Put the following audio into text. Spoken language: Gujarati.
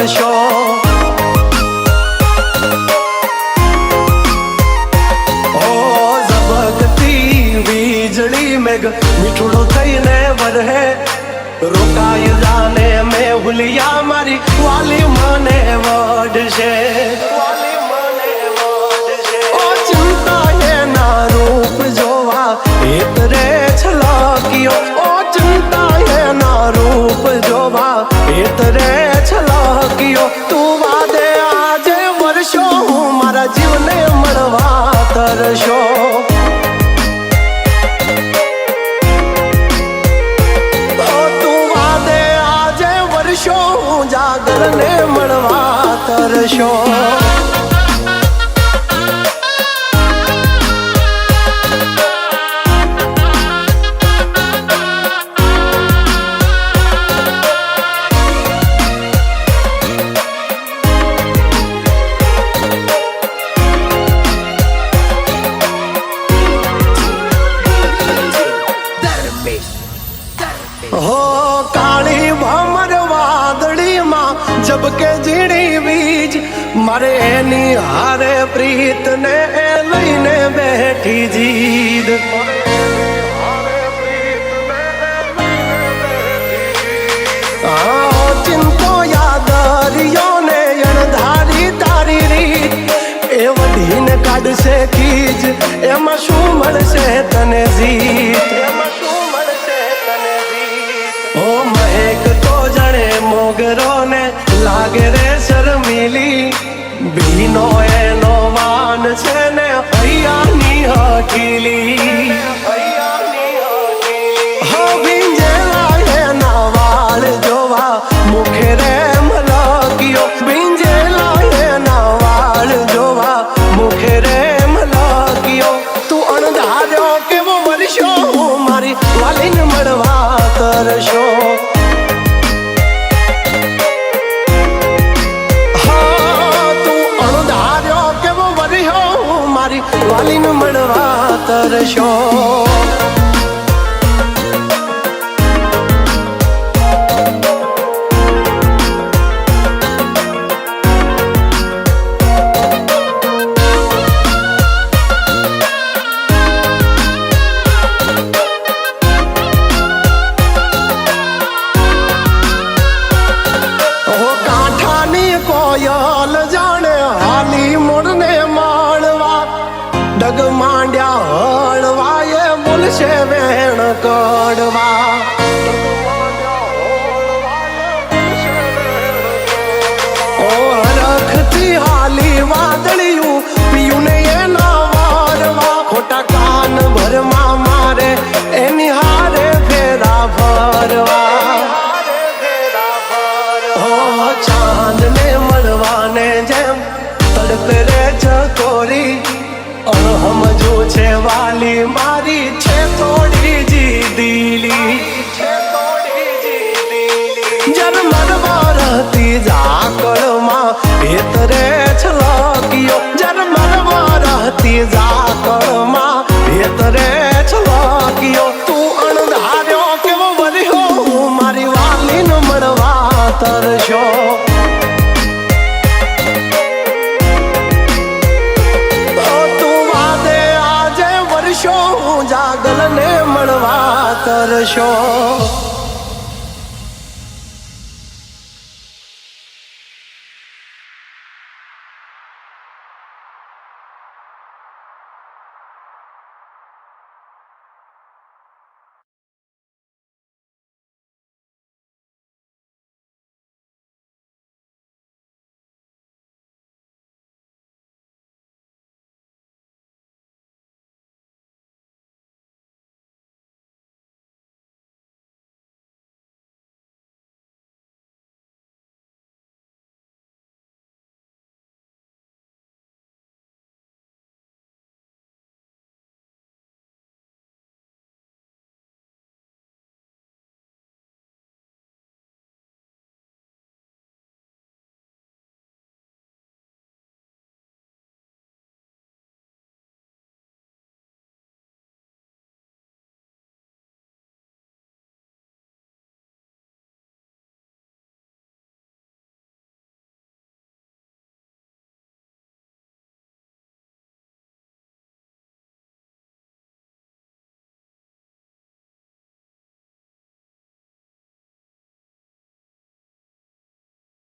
તરશો. વીજળી મેઘ મીઠુડો થઈને વરહે, રોકાઈ જાને મેં ભૂલિયા મારી વાલી મને વડશે. ઓ ચિંતા એના રૂપ જોવા એતરે છલક્યો, ઓ ચિંતા એના રૂપ જોવા એતરે છલક્યો. તું વાદે આજે વર્ષો હું મારા જીવને મળવા તરશો. જાગરને મળવા તરશો. હો કાળી ભમર વાદળીમાં જબકે ઝીણી વીજ, મારે એની હારે પ્રીત ને લઈને બેઠી જીદ. ચિંતો યાદરિયો ને અણધારી તારી રીત, એ વઢીને કાઢશે ખીજ, એમાં શું મળશે તને જીત. ઓ મહેક તો જણે મોગરો ને લાગે રે શર્મીલી, ભીનો એનો વાન છે ને હૈયાની હઠીલી. હો ભીંજેલા એના વાળ જોવા મુખે રે મલક્યો, ભીંજેલા એના વાળ જોવા મુખે રે મલક્યો. તું અણધાર્યો કેવો વર્ષો હું મારી વાલીને મળવા તરશો. હા તું અણધાર્યો કેવો વર્યો હું મારી વાલીને મળવા તરશો. કોયલ જાણે હાલી મોરને માળવા, ડગ માંડ્યા હળવા એ બોલશે વેણ કડવા. ઓ હરખથી હાલી વાદળિયું પીયું ને એના વારવા, ખોટા કાન ભરમાં મારે એની હારે ફેરા ફરવા. ચાંદ ને મળવાને જેમ તડપે રે ચકોરી, અણહમજો છે વાલી મારી છે થોડી જીદીલી. જરમરવા રહેતી ઝાકળમાં ભેતરે છલક્યો, જરમરવા રહેતી ઝાકળમાં ભેતરે છલક્યો. તું અણધાર્યો કેવો વર્યો હું મારી વાલીને મળવા તરશો. તું વાદે આજે વર્ષો હું જાગલને મળવા તરશો.